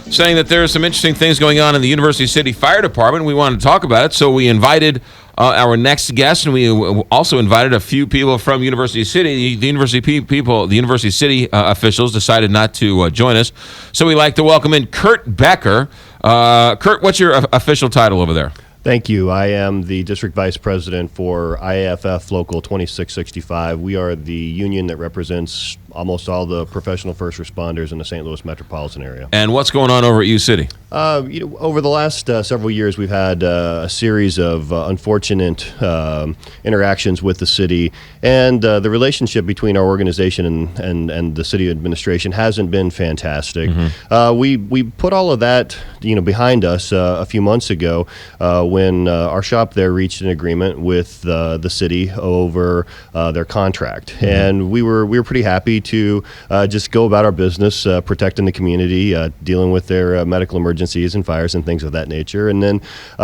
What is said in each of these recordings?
saying that there are some interesting things going on in the University City Fire Department. We wanted to talk about it, so we invited our next guest, and we also invited a few people from University City. The University City officials decided not to join us, so we like to welcome in Kurt Becker. Kurt, what's your official title over there? Thank you. I am the District Vice President for IAFF Local 2665. We are the union that represents almost all the professional first responders in the St. Louis metropolitan area. And what's going on over at U City? Over the last several years, we've had a series of unfortunate interactions with the city, and the relationship between our organization and the city administration hasn't been fantastic. Mm-hmm. We put all of that behind us a few months ago when our shop there reached an agreement with the city over their contract, mm-hmm. and we were pretty happy to just go about our business, protecting the community, dealing with their medical emergencies and fires and things of that nature. And then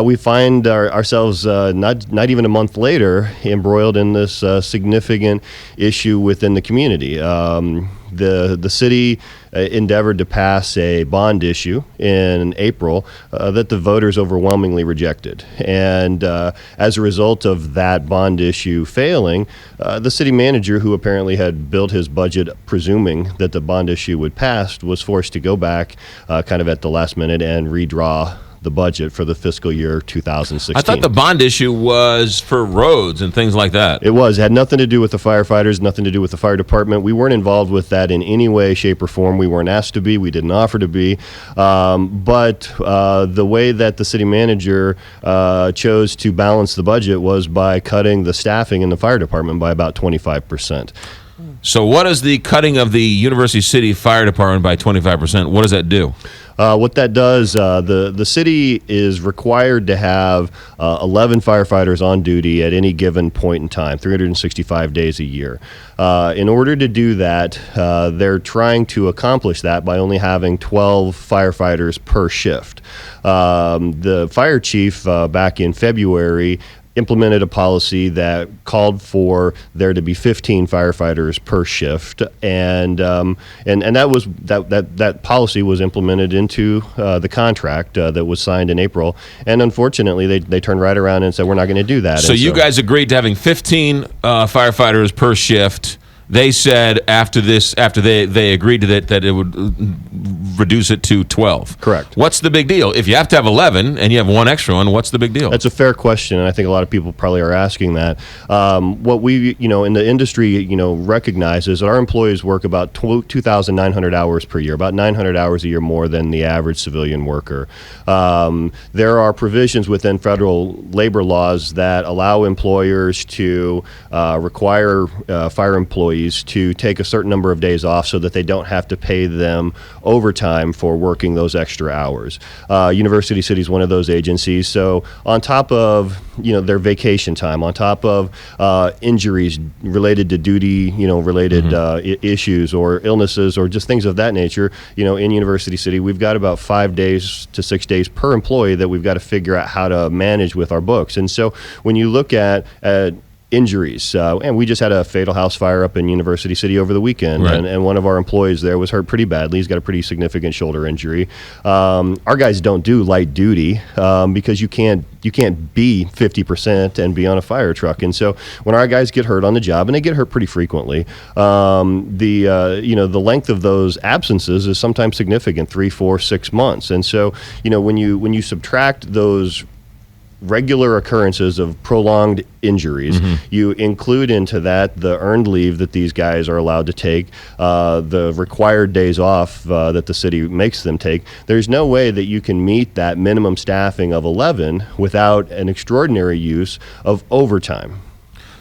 we find ourselves not even a month later embroiled in this significant issue within the community. The city endeavored to pass a bond issue in April that the voters overwhelmingly rejected. And as a result of that bond issue failing, the city manager, who apparently had built his budget presuming that the bond issue would pass, was forced to go back kind of at the last minute and redraw the budget for the fiscal year 2016. I thought the bond issue was for roads and things like that. It had nothing to do with the firefighters, nothing to do with the fire department. We weren't involved with that in any way, shape, or form. We weren't asked to be. We didn't offer to be. But the way that the city manager chose to balance the budget was by cutting the staffing in the fire department by about 25%. So what is the cutting of the University City Fire Department by 25%? What does that do? What that does, the city is required to have 11 firefighters on duty at any given point in time, 365 days a year. In order to do that, they're trying to accomplish that by only having 12 firefighters per shift. The fire chief back in February implemented a policy that called for there to be 15 firefighters per shift, and that policy was implemented into the contract that was signed in April. And unfortunately, they turned right around and said, we're not going to do that. So you guys agreed to having 15 firefighters per shift. They said after they agreed to that it would reduce it to 12. Correct. What's the big deal? If you have to have 11 and you have one extra one, what's the big deal? That's a fair question, and I think a lot of people probably are asking that. What we, in the industry, recognize is that our employees work about 2,900 hours per year, about 900 hours a year more than the average civilian worker. There are provisions within federal labor laws that allow employers to require fire employees to take a certain number of days off so that they don't have to pay them overtime for working those extra hours. University City is one of those agencies. So on top of their vacation time, on top of injuries related to duty, related mm-hmm. Issues or illnesses or just things of that nature, in University City, we've got about 5 days to 6 days per employee that we've got to figure out how to manage with our books. And so when you look at injuries, and we just had a fatal house fire up in University City over the weekend, right. and one of our employees there was hurt pretty badly. He's got a pretty significant shoulder injury. Our guys don't do light duty because you can't be 50% and be on a fire truck. And so when our guys get hurt on the job, and they get hurt pretty frequently, the length of those absences is sometimes significant, 3, 4, 6 months. And so when you subtract those regular occurrences of prolonged injuries, mm-hmm. you include into that the earned leave that these guys are allowed to take, the required days off that the city makes them take. There's no way that you can meet that minimum staffing of 11 without an extraordinary use of overtime.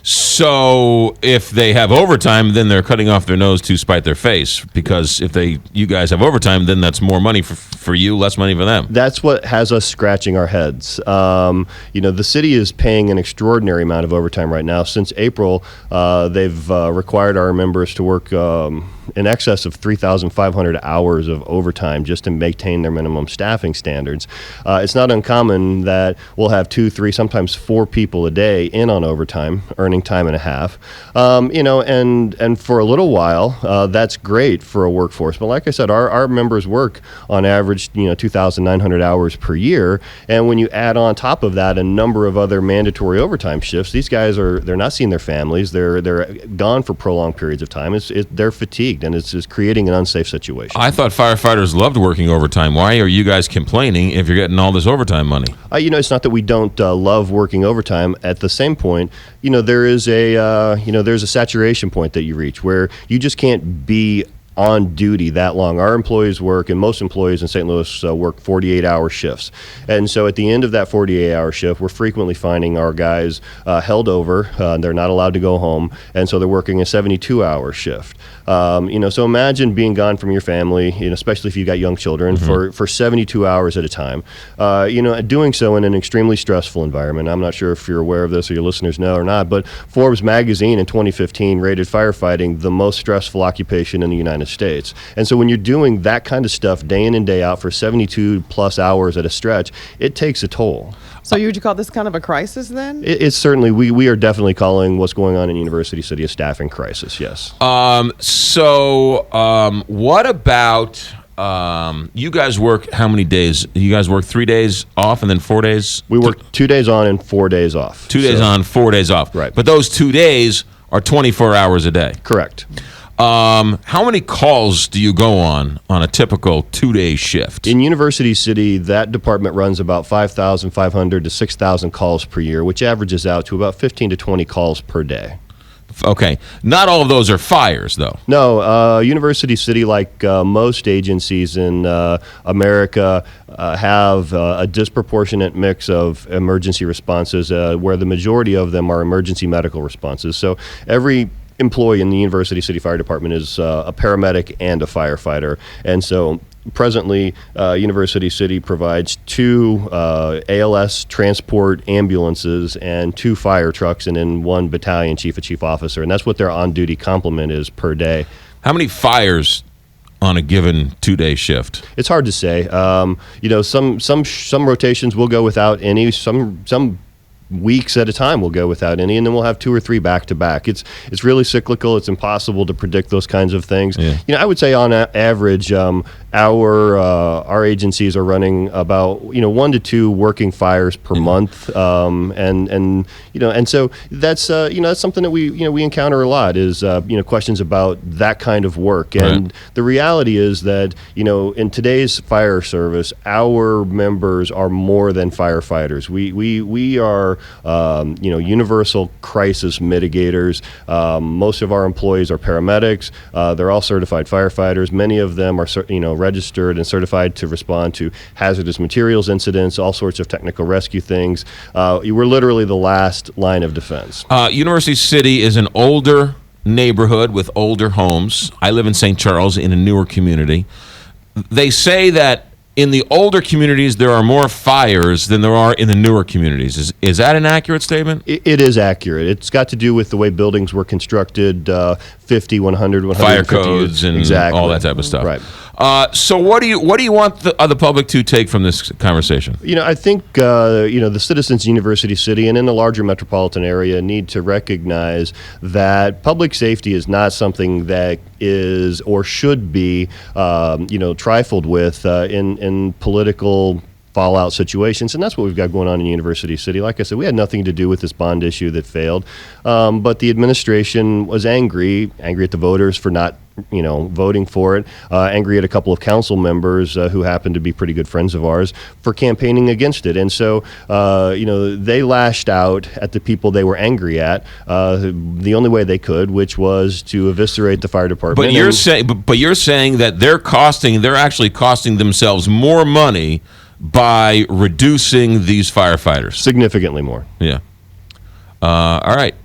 So if they have overtime, then they're cutting off their nose to spite their face, because if you guys have overtime, then that's more money for you, less money for them. That's what has us scratching our heads. The city is paying an extraordinary amount of overtime right now. Since April, they've required our members to work in excess of 3,500 hours of overtime just to maintain their minimum staffing standards. It's not uncommon that we'll have 2, 3, sometimes 4 people a day in on overtime, earning time time and a half. And for a little while, that's great for a workforce. But like I said, our members work on average, 2,900 hours per year. And when you add on top of that a number of other mandatory overtime shifts, these guys they're not seeing their families. They're gone for prolonged periods of time. They're fatigued, and it's creating an unsafe situation. I thought firefighters loved working overtime. Why are you guys complaining if you're getting all this overtime money? It's not that we don't love working overtime. At the same point, there's a saturation point that you reach where you just can't be on duty that long. Our employees work, and most employees in St. Louis work 48-hour shifts. And so at the end of that 48-hour shift, we're frequently finding our guys held over. They're not allowed to go home, and so they're working a 72-hour shift. So imagine being gone from your family, especially if you've got young children, for 72 hours at a time. Doing so in an extremely stressful environment. I'm not sure if you're aware of this or your listeners know or not, but Forbes magazine in 2015 rated firefighting the most stressful occupation in the United States. And so when you're doing that kind of stuff day in and day out for 72 plus hours at a stretch, it takes a toll. So would you call this kind of a crisis then? It's certainly, we are definitely calling what's going on in University City a staffing crisis, yes. What about, you guys work how many days? You guys work 3 days off and then 4 days? We work 2 days on and 4 days off. 2 days on, 4 days off. Right. But those 2 days are 24 hours a day. Correct. How many calls do you go on a typical 2-day shift? In University City, that department runs about 5,500 to 6,000 calls per year, which averages out to about 15 to 20 calls per day. Okay. Not all of those are fires, though. No. University City, like most agencies in America, have a disproportionate mix of emergency responses, where the majority of them are emergency medical responses. So every employee in the University City Fire Department is a paramedic and a firefighter. And so presently, University City provides 2 ALS transport ambulances and 2 fire trucks, and then 1 battalion chief, a chief officer. And that's what their on-duty complement is per day. How many fires on a given 2-day shift? It's hard to say. Some rotations will go without any. Some weeks at a time we'll go without any, and then we'll have 2 or 3 back to back. It's really cyclical. It's impossible to predict those kinds of things. Yeah. I would say on average, our agencies are running about 1 to 2 working fires per month, and so that's something that we encounter a lot is questions about that kind of work. And Right. the reality is that in today's fire service, our members are more than firefighters. We are universal crisis mitigators. Most of our employees are paramedics. They're all certified firefighters. Many of them are registered and certified to respond to hazardous materials incidents, all sorts of technical rescue things. We're literally the last line of defense. University City is an older neighborhood with older homes. I live in St. Charles in a newer community. They say that in the older communities, there are more fires than there are in the newer communities. Is that an accurate statement? It is accurate. It's got to do with the way buildings were constructed, 50, 100, 150 Fire codes and exactly. all that type of stuff. Right. So what do you want the public to take from this conversation? I think the citizens of University City and in the larger metropolitan area need to recognize that public safety is not something that is or should be trifled with in political fallout situations, and that's what we've got going on in University City. Like I said, we had nothing to do with this bond issue that failed, but the administration was angry at the voters for not voting for it, angry at a couple of council members who happen to be pretty good friends of ours for campaigning against it. And so, they lashed out at the people they were angry at the only way they could, which was to eviscerate the fire department. But you're saying that they're actually costing themselves more money by reducing these firefighters. Significantly more. Yeah. All right.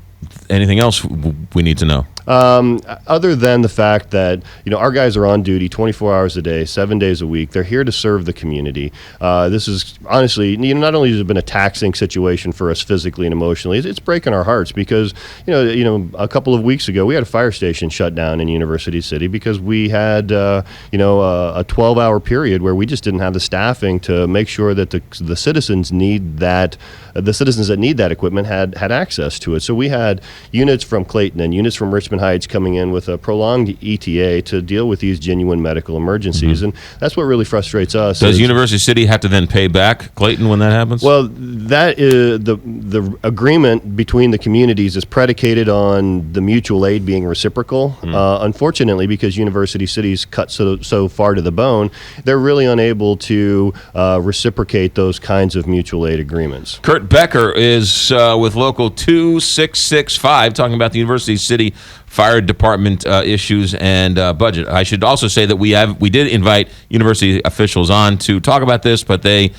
Anything else we need to know? Other than the fact that our guys are on duty 24 hours a day, 7 days a week. They're here to serve the community. This is honestly, not only has it been a taxing situation for us physically and emotionally, it's breaking our hearts because a couple of weeks ago we had a fire station shut down in University City because we had a 12-hour period where we just didn't have the staffing to make sure that the citizens need that. The citizens that need that equipment had access to it. So we had units from Clayton and units from Richmond Heights coming in with a prolonged ETA to deal with these genuine medical emergencies, and that's what really frustrates us. Does University City have to then pay back Clayton when that happens? Well, that is the agreement between the communities is predicated on the mutual aid being reciprocal. Unfortunately, because University City's cut so far to the bone, they're really unable to reciprocate those kinds of mutual aid agreements. Kurt Becker is with Local 2665 talking about the University City Fire Department issues and budget. I should also say that we did invite university officials on to talk about this, but they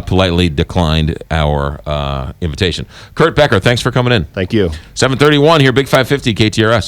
politely declined our invitation. Kurt Becker, thanks for coming in. Thank you. 7:31 here, Big 550 KTRS.